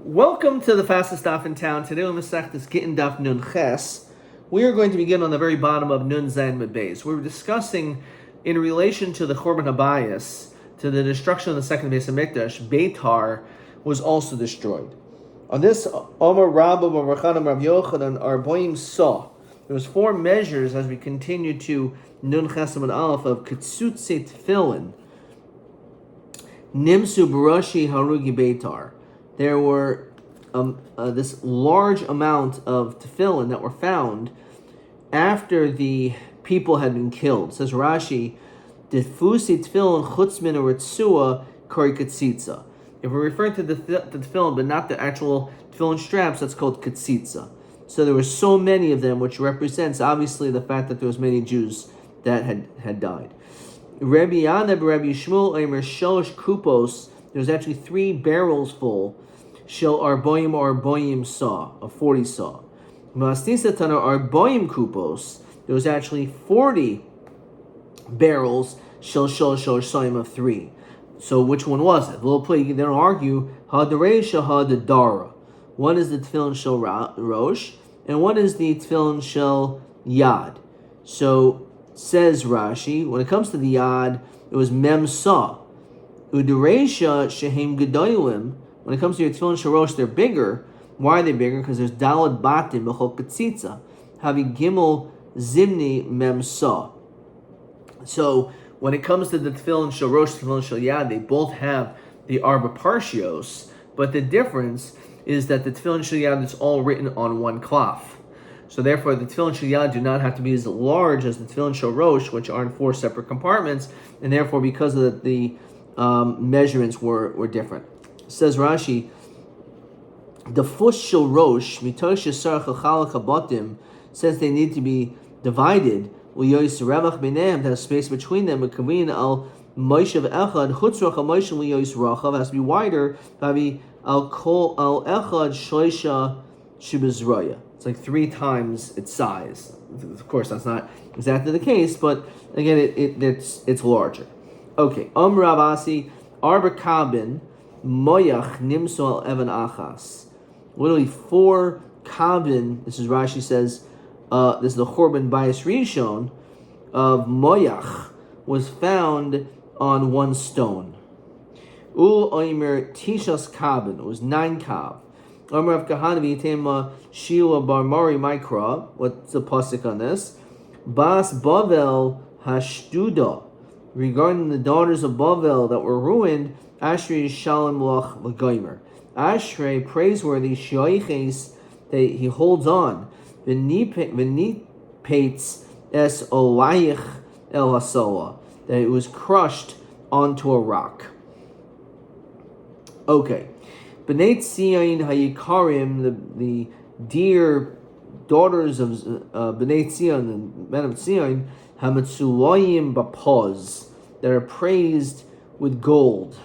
Welcome to the fastest daf in town. Today on Masechtas Gittin daf Nun Ches. We are going to begin on the very bottom of Nun Zayin Mebez. We're discussing in relation to the Chorban Habayis, to the destruction of the second Beis Hamikdash. Beitar was also destroyed. On this, Omar Rabbi Rav Yochanan Arboim saw. There was four measures as we continue to Nun Ches and Aleph of Ketzutzei Tefillin. Nimsu Barashi Harugi Beitar. There were this large amount of tefillin that were found after the people had been killed. It says Rashi, Difusi tefillin chutz min ritzua kori katzitza. If we're referring to the tefillin, but not the actual tefillin straps, that's called katzitza. So there were so many of them, which represents obviously the fact that there was many Jews that had died. Rabbi Yanab, Rabbi Shmuel, Eimer Shalosh Kupos. There's actually 3 barrels full. Shel Arboim saw, a 40 saw. Mastisa Tana Arboim Kupos. There was actually 40 barrels. Shel Saim of 3. So which one was it? They don't argue. Hadaresha Hadadara. One is the Tefillin Shel Rosh, and one is the Tefillin Shel Yad. So says Rashi, when it comes to the Yad, it was Mem Saw. Uderesha Shehem Gedolim. When it comes to your Tefillin Sharosh, they're bigger. Why are they bigger? Because there's Dalad Batim B'chol Katzitza. Havi Gimel Zimni Mem Saw. So when it comes to the Tefillin Sharosh, Tefillin Shel Yad, they both have the Arba Parshios, but the difference is that the Tefillin Shel Yad is all written on one cloth. So therefore, the Tefillin Shel Yad do not have to be as large as the Tefillin Shel Rosh, which are in 4 separate compartments, and therefore, because of the measurements were different. Says Rashi, the Fush Shel Rosh, Mitosh Yisar Chachalak Habatim, says they need to be divided. U'yois Revach B'neim, to have space between them. U'kavin al Moshev Echad, Chutzrach HaMoshev U'yois Rachav, has to be wider. Vavi al Kol al Echad Shloisha Shibizroya. It's like 3 times its size. Of course, that's not exactly the case, but again, it's larger. Okay, Ravasi Arba Kabin Moyach Nimso Evan Achas. Literally 4 kabin. This is Rashi says. This is the Chorban Bayis Rishon of Moyach was found on 1 stone. Ul Oimer Tishas kabin. It was 9 kav. Omer of Kahanavi Tema Shila Bar Mari Mikra. What's the pasuk on this? Bas Bavel Hashtuda. Regarding the daughters of Bavel that were ruined, Ashrei Shalom Lach L'Goymer. Ashrei, praiseworthy, Shoiches, that he holds on. V'nipates es olayich el hasola, that it was crushed onto a rock. Okay. B'nei Tzion Hayikarim, the dear daughters of B'nei Tzion, the men of Tzion, Hametzuloyim Bapaz, that are praised with gold.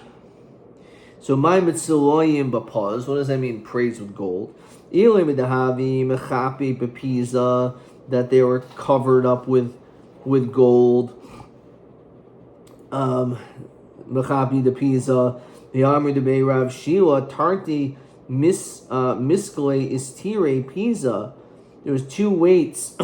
So my Metzuloyim Bapaz, what does that mean, praised with gold? Ilim Medahavi Mechapi Bepiza, that they were covered up with gold. Mechapi de Pisa, the Amri de Beirav Shila, Tarti Miskale Istire Pisa. There was 2 weights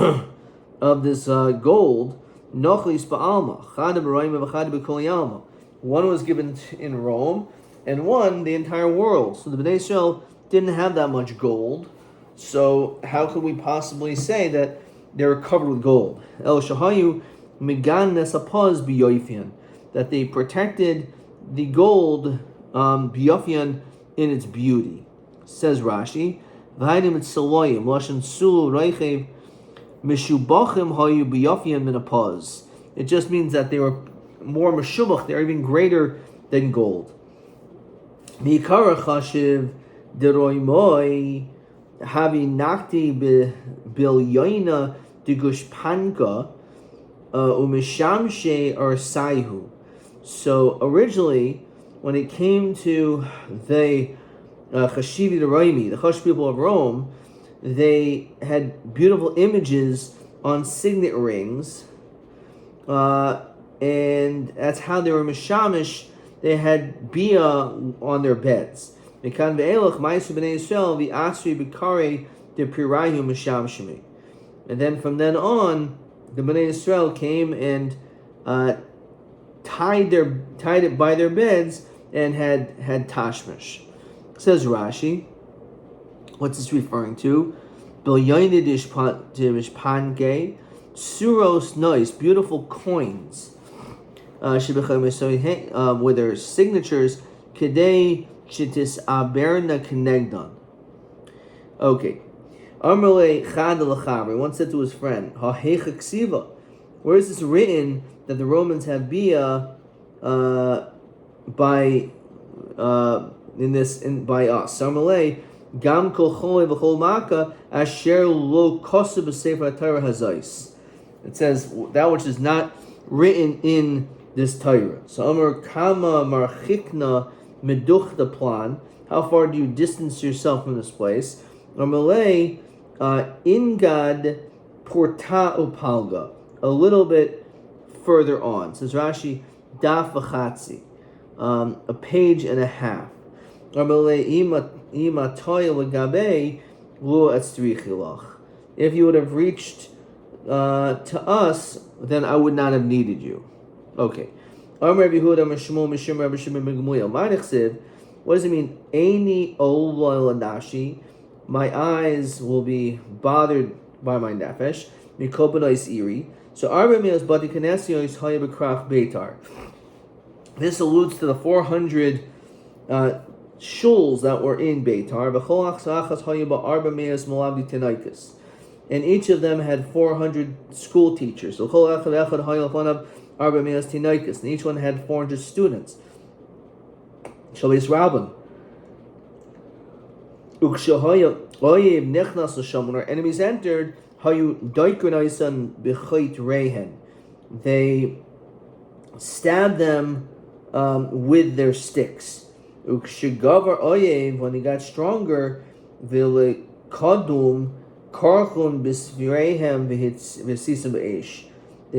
of this gold. Nochlis Ba'alma, Chadab Raima V'chadab B'kol Yalma. One was given in Rome, and one the entire world. So the Bnei Israel didn't have that much gold. So how could we possibly say that they were covered with gold? El Shahayu Migan Nesapaz B'yofian, that they protected the gold B'yofian in its beauty. Says Rashi, V'hainim Etzaloyim Lashon Sulu Reichev Meshubachim Hayu B'yofian Minapaz. It just means that they were more meshubach, they are even greater than gold. Mikara Chashiv Deroimoi Havi Nakti Bilyoina Degushpanka Umeshamshe or Saihu. So originally, when it came to the Chashivi Deroimi, the Chash people of Rome, they had beautiful images on signet rings, and that's how they were mishamish. They had bia on their beds. Mekan ve'elach ma'asu b'nei Yisrael v'asri b'karei de pirayu mishamshimi. And then from then on, the Bnei Yisrael came and tied it by their beds and had tashmish. Says Rashi, what's this referring to? Bilyonidish pange, suros nois, beautiful coins, with their signatures, kedei chitis aberna kenegdan. Okay. Amarle chad l'chaber once said to his friend, ha'hecha ksiva, where is this written that the Romans have bia by us? Amarle gam kol chole v'chol maka asher lo kosu b'sefer Torah hazais. It says that which is not written in this Torah. So Amar kama marchikna meduchta plan. How far do you distance yourself from this place? Amarle ingad porta upalga, a little bit further on. Says Rashi, daf v'chatzi, a page and a half. If you would have reached to us, then I would not have needed you. Okay. What does it mean? Eini ola lanashi. My eyes will be bothered by my nefesh. Mikobanais iri. So Arbamios bati kanesios hayabakrach beitar. This alludes to the 400 shuls that were in Beitar. And each of them had 400 school teachers. And each one had 400 students. Shabbos Rabban. When our enemies entered, they stabbed them with their sticks. When he got stronger, they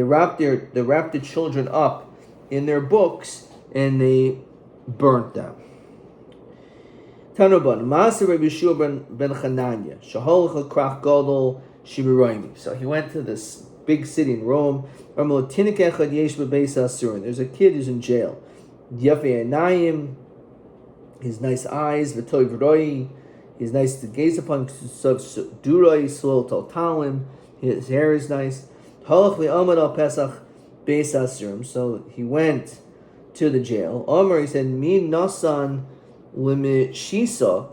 wrapped the children up in their books and they burnt them. Tanaban, Master Rabbi Shua ben Chananya, Shaholach Krach Gadol Shibirayim. So he went to this big city in Rome. There's a kid who's in jail. His nice eyes, V'toy V'roi, he's nice to gaze upon. Duroi Slol Totalim, his hair is nice. Halach li'amad al Pesach Beis Asurim. So he went to the jail. Omer, he said, Min Nasan Shisa,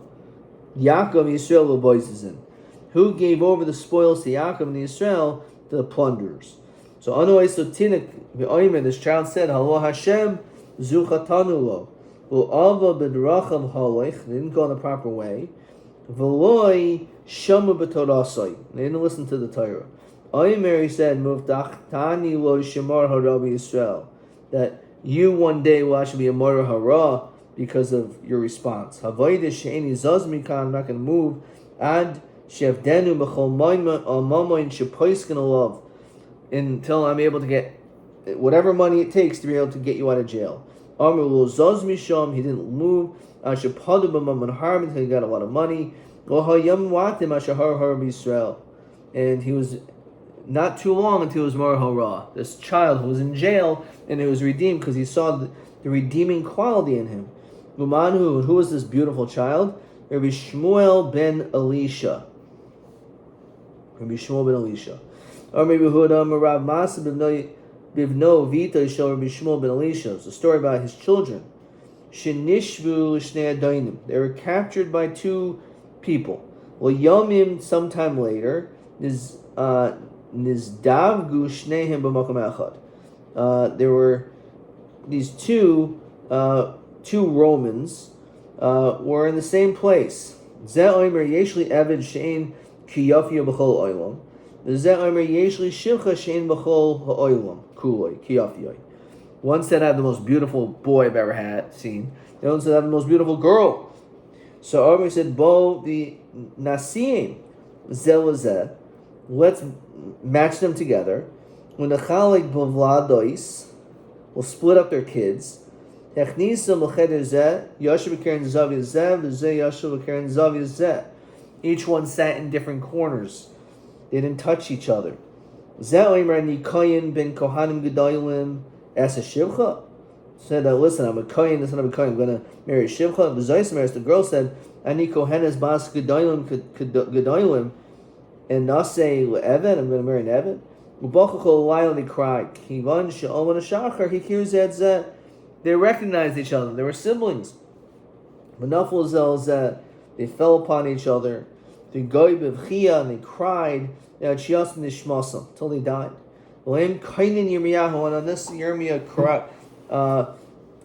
Yaakov Yisrael L'boizizin. Who gave over the spoils to Yaakov and Yisrael, the plunderers? So Anu Eisotinik V'oimer, this child said, Halo Hashem Zuchatanu Lo. V'ava b'drachav halech, they didn't go in the proper way. V'loi shamu b'torasai, they didn't listen to the Torah. Oimer, he said, Muvdachtani lo shemar harabi Yisrael, that you one day will actually be a Mara Hara because of your response. Havayde she'eni zazmikan, I'm not going to move. Ad shevdenu b'chol mamoin shepoiskin alav, until I'm able to get whatever money it takes to be able to get you out of jail. Amr lo zaz misham, he didn't move. Ashapadu b'maman harm, until he got a lot of money. Lohayam watim ashahar har b'Yisrael, and he was not too long until he was Mar Hara. This child who was in jail and it was redeemed because he saw the redeeming quality in him. Umanhu, who was this beautiful child? Rabbi Shmuel ben Elisha. Rabbi Shmuel ben Elisha. Or maybe Hudam Rav Masa Bivno Vita Shel Rabbi Shmuel ben Elisha. It's a story about his children. Shenishvu l'shnei adainim. They were captured by two people. Well, Yomim, sometime later, Nizdavgu shneihim b'makom echad. There were these two Romans were in the same place. Zeh omer yeshli eved shein ki yafia b'chol oilam. Zeh omer yeshli shivcha shein b'chol ha'oilam kuloi ki yafia. One said I have the most beautiful boy I've ever seen. The other said I have the most beautiful girl. So Omer said, Bo the Nasim Zelazeh, let's match them together. When the Chalik Bavladois will split up their kids, Technisa l'cheder zeh, yashav b'keren zavia zeh, v'zeh yashav b'keren zavia zeh. Each one sat in different corners. They didn't touch each other. Zeh oimer nikoyin ben kohanim gedolim asa shivcha. Said, listen, I'm a kohen, the son of a kohen, I'm going to marry Shivcha. The girl said, Ani kohenes bas gedolim, and nase le'evan, I'm going to marry an evan. Ubachachol layel, they cried. Kivan she'oman ha'shachar, hikir zed zeh. They recognized each other. They were siblings. V'nafel zel zeh. They fell upon each other. They goy b'vchia, and they cried. Chias nishmasam, till they died. V'leim kainin Yirmiyahu, and on this Yirmiyah cried.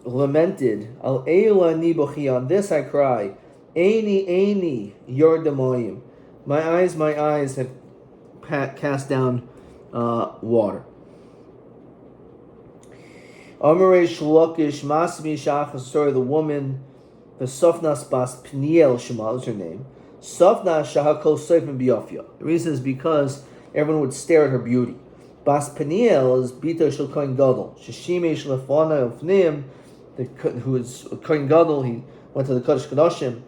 Lamented, Al Eila Nibochi, on this I cry, Aini Yordamoyim. My eyes have cast down water. Amarei Shlokish Masmi Shach, story of the woman, the Sofnas Bas Pniel Shema is her name. Sofna Shahakol Seifim Biofya. The reason is because everyone would stare at her beauty. Bas Peniel is Bito Shel Kohen Gadol. Sheshimesh Lefana Ufnim, who is Kohen Gadol, he went to the Kodesh Kodashim.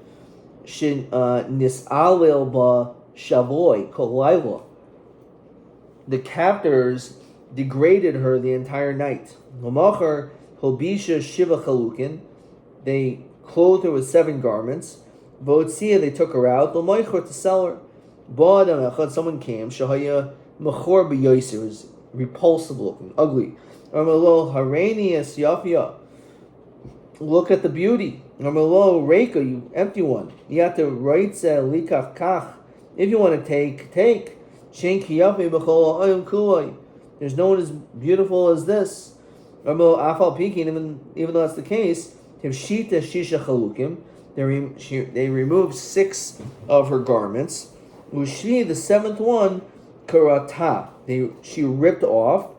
Shin Nisalil Ba Shavoi Kol Laila. The captors degraded her the entire night. Lamacher Hobisha Shiva Chalukin. They clothed her with 7 garments. Votzia, they took her out. Lomoichor, to sell her. Ba'adam Echad, someone came. Shahaya Mechor b'yoser, is repulsive looking, ugly. Amalo hareni es yafia. Look at the beauty. Amalo reika, you empty one. You have to write likach kach. If you want to take. Shenki yafi b'chol ayom kulay. There's no one as beautiful as this. Amalo afal pikin. Even though that's the case, tivshita shisha chalukim. They removed 6 of her garments. Ushvi, the 7th one. Karata, she ripped off.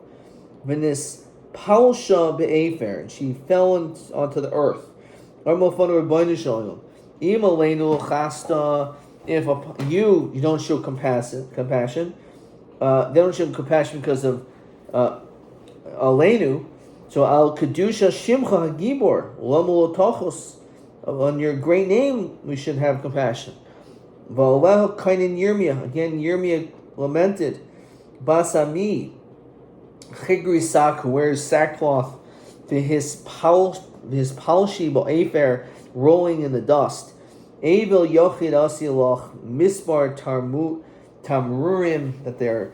V'nis palsha be'efer, and she fell onto the earth. If you don't show compassion, they don't show compassion because of Aleinu. So al kedusha shimcha hagibor lamul tochos, on your great name we should have compassion. Va'alehu kainin Yirmiyah, again Yirmiyah lamented. Basami chigri sak, who wears sackcloth, his palshi ba'efer, rolling in the dust. Evil yochid asilach misbar tamrurim, that they're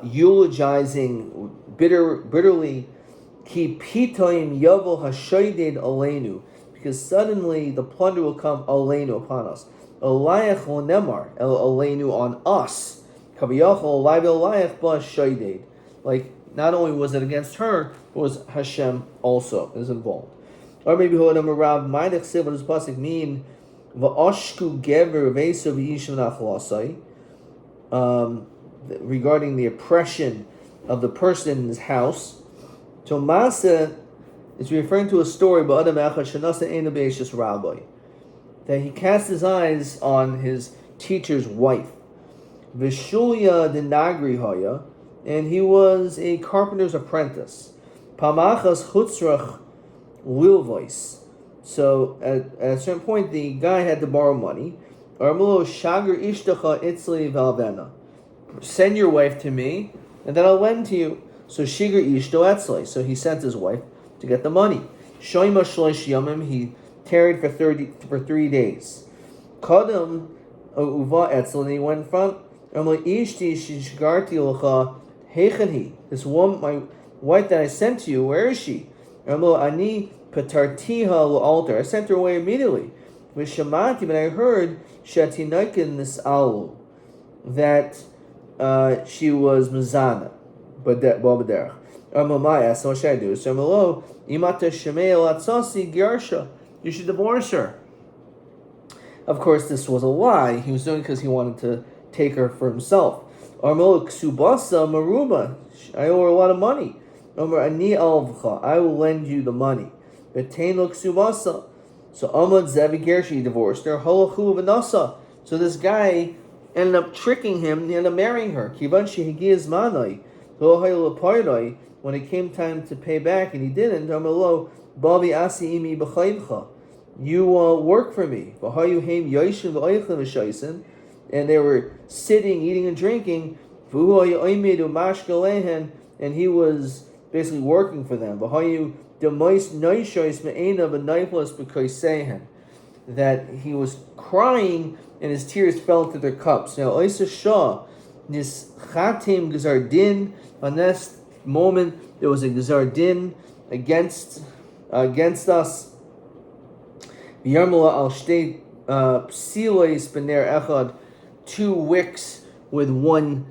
eulogizing bitterly. Ki pitoim yavo hashoyded aleinu, because suddenly the plunder will come aleinu, upon us. Olayach nemar el aleinu, on us. Like, not only was it against her, but was Hashem also is involved. Or maybe what does this pasuk mean? Regarding the oppression of the person in his house. Tomasa is referring to a story by Adam Echad Rabbi, that he cast his eyes on his teacher's wife. Vishulia de Nagri Hoya, and he was a carpenter's apprentice. Pamachas Chutzrach Lilvois. So at a certain point, the guy had to borrow money. Armulo Shagar Ishtacha Itzli Valvena. Send your wife to me, and then I'll lend to you. So Shigar Ishto Etzli. So he sent his wife to get the money. Shoima Shloish Yomim, he tarried for 3 days. Kadam Uva Etzli, and he went in front. This woman, my wife that I sent to you, where is she? Ani patartiha altar. I sent her away immediately. Vishamati, but I heard shatinakin this owl, that she was mazana, but that babaderach. Amamaya, so what should I do? So Amalo imata shemei atzasi gyarsha. You should divorce her. Of course, this was a lie. He was doing it because he wanted to take her for himself. Armel ksubasa maruma. I owe her a lot of money. Ani alvcha. I will lend you the money. Betain ksubasa. So Amad Zevi Gershi divorced her. Holachu v'nasa. So this guy ended up tricking him. He ended up marrying her. Kivan shehigiz manai. When it came time to pay back, and he didn't. Amelo Bavi asi imi b'chayimcha. You work for me. And they were sitting, eating, and drinking. And he was basically working for them. That he was crying and his tears fell into their cups. Now, this chatim gzar din. On this moment, there was a gzar din against us. Yarmula al shtei psilois bener echad, 2 wicks with 1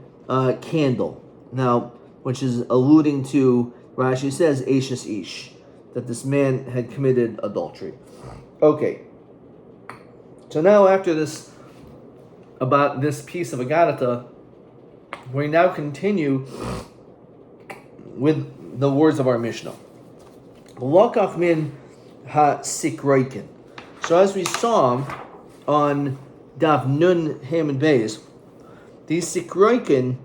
candle. Now, which is alluding to, Rashi says, Eishes Ish, that this man had committed adultery. Okay. So now after this, about this piece of Agadata, we now continue with the words of our Mishnah. Lokach min ha-sikroikin. So as we saw on Daf Nun Ham and Beis, these sikroikin,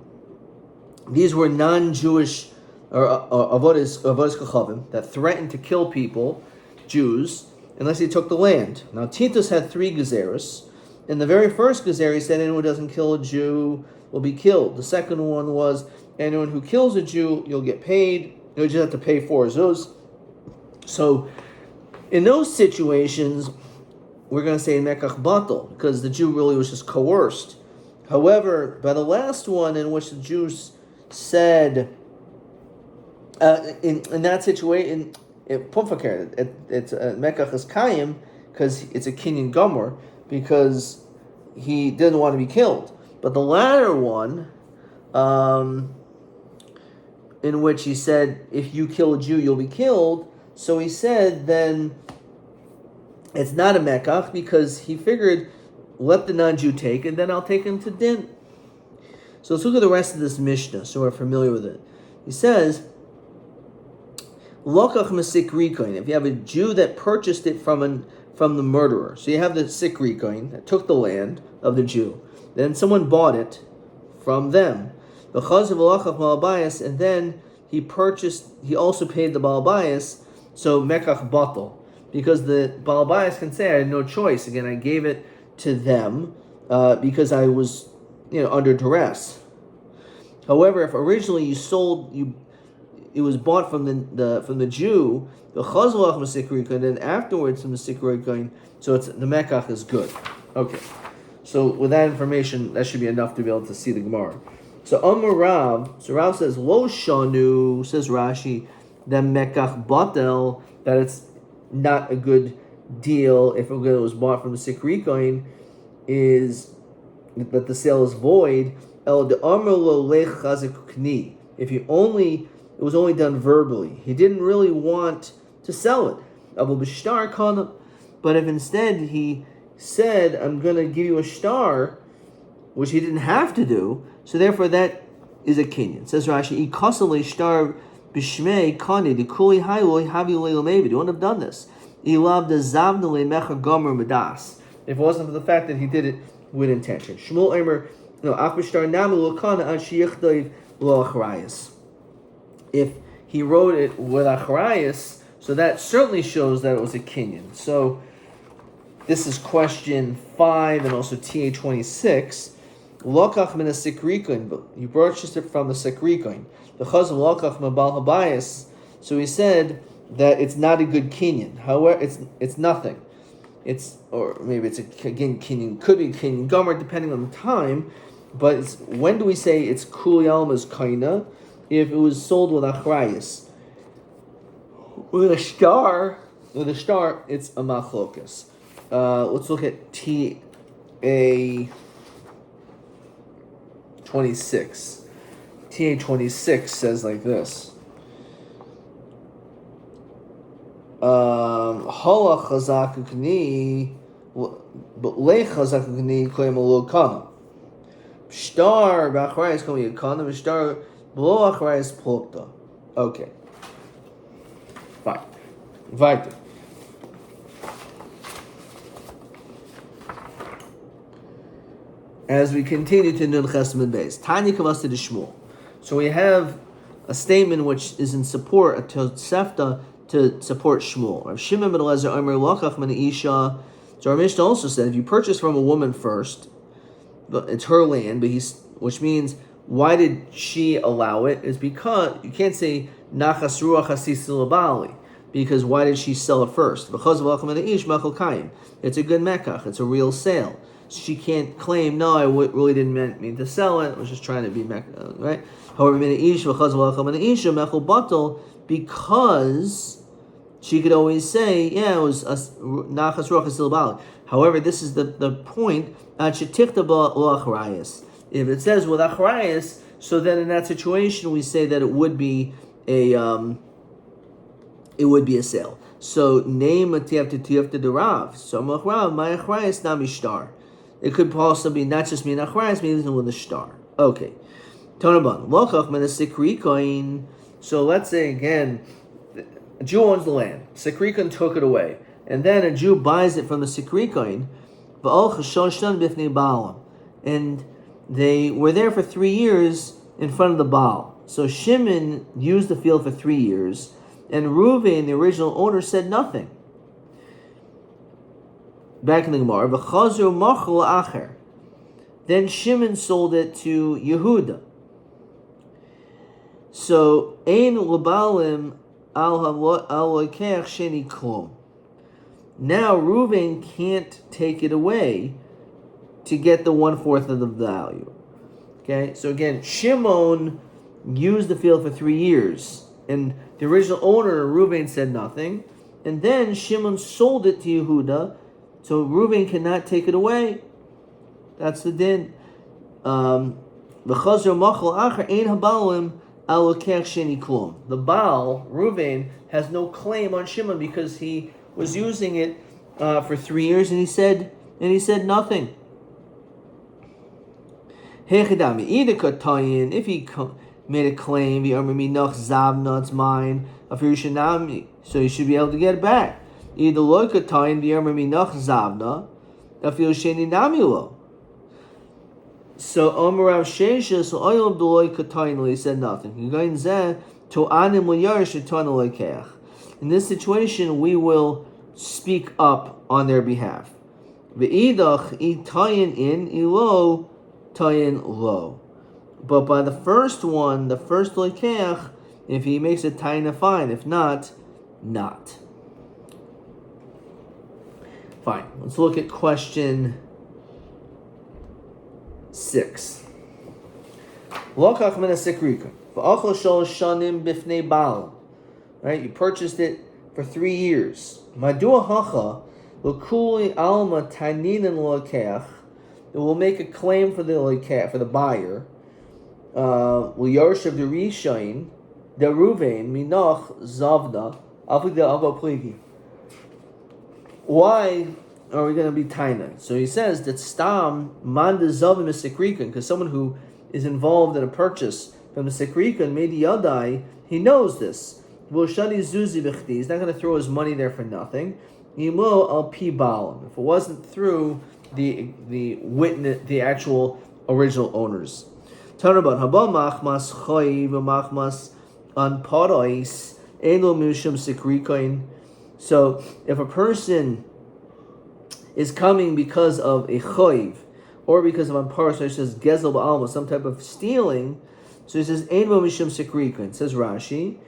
these were non-Jewish or avodas kachavim that threatened to kill people, Jews, unless they took the land. Now Titus had 3 gezeros. In the very first gezer, he said anyone who doesn't kill a Jew will be killed. The second one was anyone who kills a Jew, you'll get paid. You just have to pay 4 zuz. So in those situations, we're going to say mekach batal, because the Jew really was just coerced. However, by the last one, in which the Jews said, in that situation, it's mekach is kayim, because it's a kinyan gomer, because he didn't want to be killed. But the latter one, in which he said, if you kill a Jew, you'll be killed. So he said, then it's not a mekach, because he figured, let the non-Jew take, and then I'll take him to din. So let's look at the rest of this Mishnah, so we're familiar with it. He says, lokach mesikri, if you have a Jew that purchased it from the murderer. So you have the sikri coin that took the land of the Jew. Then someone bought it from them. And then he also paid the Baal Bayis, so mekach batal. Because the Baal Bayis can say, I had no choice. Again, I gave it to them because I was under duress. However, if originally it was bought from the Jew, the chazalach mesikri, and then afterwards from the sikri coin, so it's the mekach is good. Okay, so with that information, that should be enough to be able to see the Gemara. So Amar Rav, Rav says lo shanu, says Rashi, then mekach batel, that it's not a good deal if it was bought from the sikri coin, is that the sale is void. El de amar lo lech chazik kni. If it was only done verbally. He didn't really want to sell it. But if instead he said, I'm going to give you a star, which he didn't have to do, so therefore that is a kinyan. It says Rashi, ikasale star b'shmei kani dekuli hayloi havi leilamevi. You wouldn't have done this. Ilav de zavnele mecha gomer medas. If it wasn't for the fact that he did it with intention. Shmuel Eimer, af b'shtar namu lokana an shiyichdoiv lo achrayas. If he wrote it with achrayas, so that certainly shows that it was a kinyan. So this is question 5 and also TA 26. Lokach min sikrikoin, but you purchased it from the sikrikoin. The chazal lokach min bal habayis. So he said that it's not a good kinyan. However, it's nothing. Or maybe it's again kinyan, could be kinyan gomer depending on the time. But when do we say it's kuli alma's kaina? If it was sold with achrayas. With a star, it's a machlokas. Let's look at TA 26. TA 26 says like this. Hala chazakukni, but le chazakukni koyim lo kana. Star b'achrayas koyim kana. Star below achrayas plokta. Okay. Fine. Weiter. As we continue to Nun Chesed Beis, Tanya Kavasta de Shmuel. So we have a statement which is in support of Tosefta to support Shmuel. Rav Shimon ben Elazar Omer Lakach min Isha. So our Mishnah also said if you purchase from a woman first, but it's her land, which means why did she allow it? Is because you can't say Nachas Ruach Hasisil Bali, because why did she sell it first? Because of Welcome Ish Mechel Kaim. It's a good mekach. It's a real sale. So she can't claim, no, I really didn't mean to sell it. I was just trying to be mekach, right? However, Ish because of Welcome Ish Mechel Batel, because she could always say, yeah, it was Nachas Ruach Hasisil Bali. However, this is the point. If it says with achrayas, so then in that situation we say that it would be a sale. So name a tiafta the Rav. So Rav my achrayas namishtar. It could also be not just mean achrayas, means with a star. Okay. Tonaban lokach min a sikri coin. So let's say again, a Jew owns the land. Sikrikon took it away, and then a Jew buys it from the Sikrikon. And they were there for 3 years in front of the Baal. So Shimon used the field for 3 years, and Reuven, the original owner, said nothing. Back in the Gemara, then Shimon sold it to Yehuda. So Ein Labalim al Lekech Sheni Klum. Now Reuven can't take it away to get the 1/4 of the value. Okay, so again, Shimon used the field for 3 years, and the original owner, Reuven, said nothing, and then Shimon sold it to Yehuda, so Reuven cannot take it away. That's the din. The Baal, Reuven, has no claim on Shimon because he was using it for 3 years, and he said nothing. If he made a claim, it's mine, so he should be able to get it back. So Omarav Sheshes Oylam Deloy Katayin, he said nothing. In this situation, we will speak up on their behalf. Ve'idach itayin in ilo tayin lo. But by the first one, the first lekeach, if he makes a tayin, fine. If not, not. Fine. Let's look at question 6. Lokach min hasikrika v'achol shalosh shanim bifnei baal. Right, you purchased it for 3 years. Madua hacha l'kuli alma taninin l'lekeach. It will make a claim for the lekeach, for the buyer. L'yarshav the rishain the Ruvain minach zavda afida ava pligi. Why are we going to be taina? So he says that stam manda zavim is sikrikan, because someone who is involved in a purchase from the sikrikan medi yadai, he knows this. He's not going to throw his money there for nothing. If it wasn't through the witness, the actual original owners. So if a person is coming because of a choiv or because of ampar, so he says gezel ba'alma, some type of stealing, so he says ein bo mishum sikrikon. Says Rashi,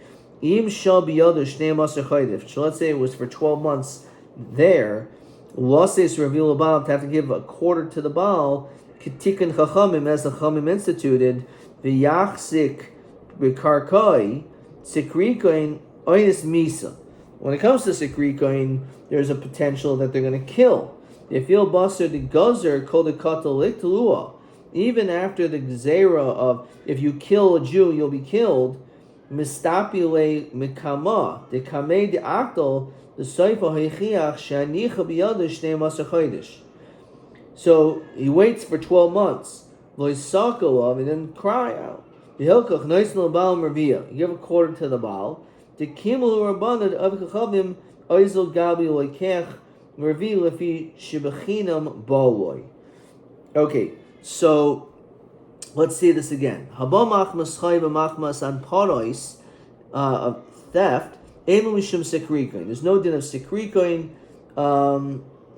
im shal biyadu shnei maser chaydiv. So let's say it was for 12 months there. Losses reveal about to have to give a quarter to the Baal. Kitikan chachamim, as the chachamim instituted, v'yachzik b'karkoi sikrikoin oinis misa. When it comes to sikrikoin, there's a potential that they're going to kill. They feel baser the gozer kol the katolik telua. Even after the gzera of if you kill a Jew, you'll be killed. Mistapile mikama the kamei de akdol the soifa heichiach shanicha biyadu shnei maser chodesh. So he waits for 12 months. Loisakolav, and then cry out. Behilkach noisnal baal mervia. You give a quarter to the Baal. The kimul rabbanad avkachavim oizel gabi loikech mervi lefi shibachinam baloi. Okay, so let's see this again. Haba machmas chay b'machmas an parois of theft. Ema mishum sikrikoin. There's no din of sikrikoin.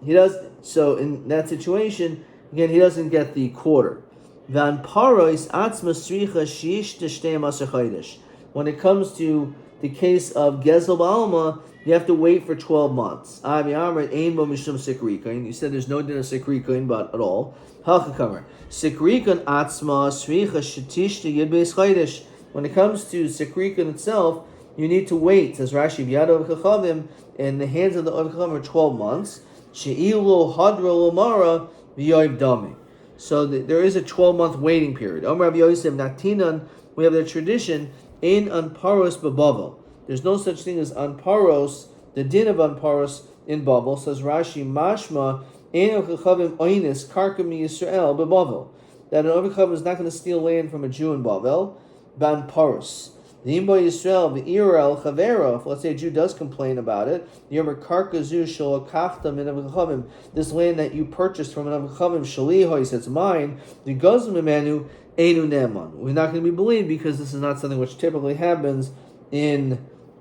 He does so in that situation. Again, he doesn't get the quarter. Van paros atzma sricha shish t'shtei masar chodesh. When it comes to the case of gezel ba'alma, you have to wait for 12 months. Avi amar ein bo mishum sikrikoin. You said there's no din of sikrikoin, but at all. Halchakamer sikrikoin atzma sricha shetishta yud beis chodesh. When it comes to sikrikoin itself, you need to wait. Says Rashi, b'yado v'chachavim, in the hands of the Chachavim are 12 months. She'ilu hadra lomara v'yoiv dami. So there is a 12-month waiting period. Amar Rabbi Yosef Natinan, we have the tradition in anparos bebavel. There's no such thing as anparos, the din of anparos in Bavel. Says Rashi, mashma ein Chachavim oinis karka mi Yisrael bebavel. That an Chachavim is not going to steal land from a Jew in Bavel, banparos. The Imbo Yisrael, the Irel Chavera, if let's say a Jew does complain about it, Yomer Karkazu Shalakachta Min Avchavim, this land that you purchased from an Avchavim Shalihois, it's mine, the Gozim Emanu Enu Neman. We're not going to be believed because this is not something which typically happens in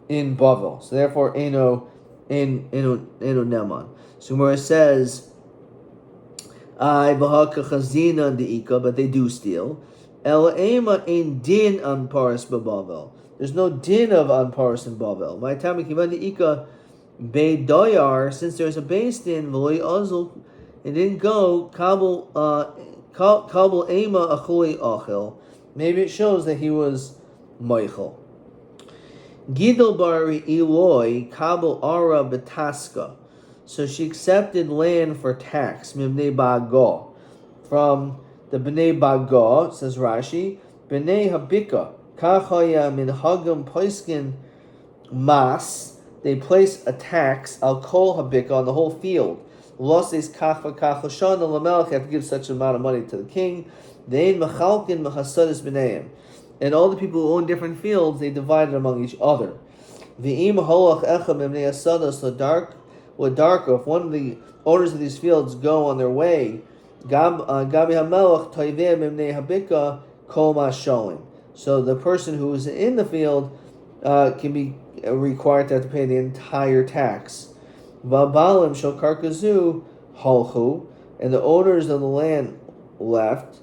Bavel. So therefore Enu Neman. So where it says I Bahaka Chazina Deika, but they do steal. El ema ein din an paris bebavel. There's no din of an paris in Bavel. My time kivan deika beidoyar, since there's a base din v'loy azul, it didn't go kabel ema achuli achil. Maybe it shows that he was Michael. Gidel bari Eloi kabel ara betaska. So she accepted land for tax mibnei bago from the Bnei Baga, says Rashi, Bnei Habika, Kachaya min Hagam Poiskin Mas, they place a tax, Al Kol Habika, on the whole field. Losses Kacha Kachashan, the Lamelch have to give such an amount of money to the king. Dein Machalkin Mahasadis Bneim. And all the people who own different fields, they divide it among each other. V'im Holach Echem Bnei Asadas, the dark, if one of the owners of these fields go on their way, Gabi Hamelach Toiveh Mimnei Habika Kol Masholim. So the person who is in the field can be required to have to pay the entire tax. Vabalim Shal Karkazu Halchu, and the owners of the land left.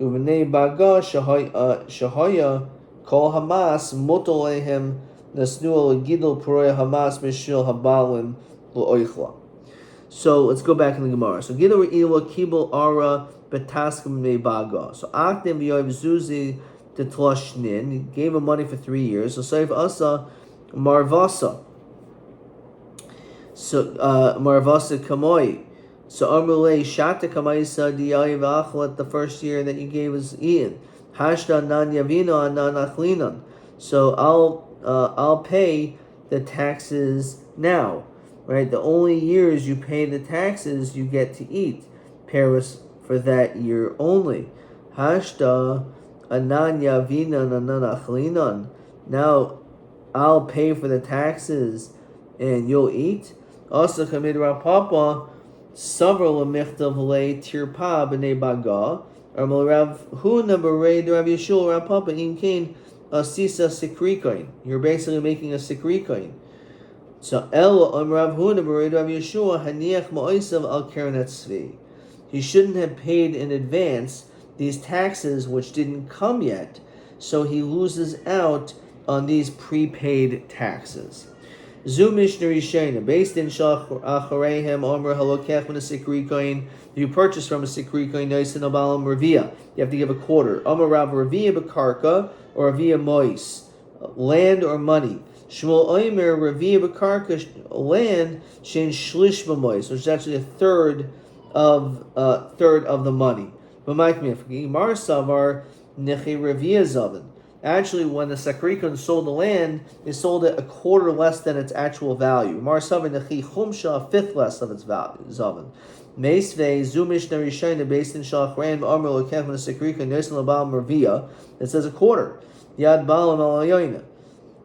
Uvnei Baga Shahaya Kol Hamas Mutolehem Nasnu Gidol Puroy Hamas Mishil Habalim Loichla. So let's go back in the Gemara. So Gidor Iwa Kibul Ara Betaskim Mebaga. So Akdim V'Yoiv Zuzi Tetloshnin. He gave him money for 3 years. So Saif Asa Marvasa. So Marvasa Kamoi. So Amrulay Shata Kamaisa Diyayiv Achlat, the first year that you gave was Ian. Hashda Nan Yavina Nan Achlinan. So I'll pay the taxes now. Right, the only years you pay the taxes, you get to eat Paris for that year only. Hashta ananya vina nanachlinan. Now I'll pay for the taxes and you'll eat. Also, kamid rapapa savar lemichtav le tirpa b'nei baga. Or Rav Huna b'rei Rav Yeshua rapapa in kain asisa sikrikoin. You're basically making a sikrikoin. So El Rav Huna b'rei Rav Yeshua haniach ma'osav al keren tzvi. He shouldn't have paid in advance these taxes which didn't come yet, so he loses out on these prepaid taxes. Zu Mishnah Rishena, based in Shach Achareihem Omer Halokech when a sikrikoin. You purchase from a sikrikoin noisin abalam revia. You have to give a quarter. Omer Rav revia bekarka or revia mois, land or money. Shmuel Omer revia bekarka, land shein shlish b'mois, which is actually a third of the money. But Mike Mar Savar Nechi Revia Zavin. Actually, when the Sakrikon sold the land, they sold it a quarter less than its actual value. Mar Savar Nechi Chumsha, a fifth less of its value. Zavin. Meisvei Zumish Narishayna based in Shachran Amr Lokef when the Sakrikon Nosin Labal Mervia. It says a quarter. Yad Balam Alayoina.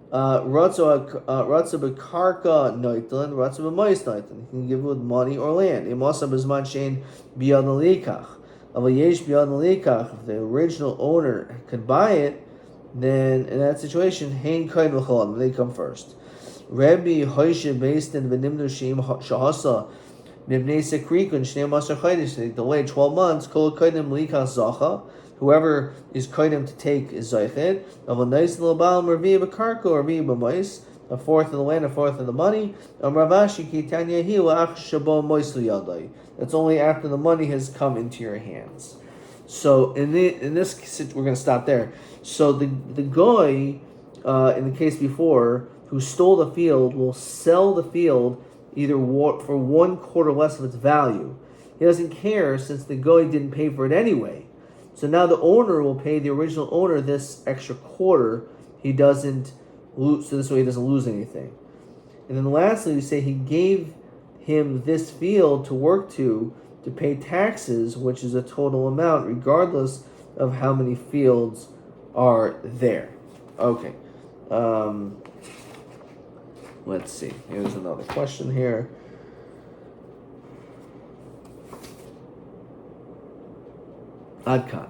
Ratza bekarka noitlin, ratza b'mois noitlin. You can give with money or land. Imasa b'zman shein biyad nalikach. Avayesh biyad nalikach. If the original owner could buy it, then in that situation, hein kain v'cholam. They come first. Rabbi Hoishe based in Venimnu Shim Shahasa Mibnei Sekrikun Shnei Masar Chaydish. They delayed 12 months. Kol Kaidim Likas Zacha. Whoever is Kaidim to take is Zayched. Of a nice little Baal Mervi Bakarko or Revi Bamais. A fourth of the land, a fourth of the money. Ravashi Kitanya Hila Ach Shabo Moislu Yadai. That's only after the money has come into your hands. So in this, we're going to stop there. So the goy, in the case before, who stole the field will sell the field either for 1/4 less of its value. He doesn't care since the goy didn't pay for it anyway. So now the owner will pay the original owner this extra quarter. He doesn't lose, so this way he doesn't lose anything. And then lastly, we say he gave him this field to work to pay taxes, which is a total amount, regardless of how many fields are there. Okay. Let's see. Here's another question here. Adkan.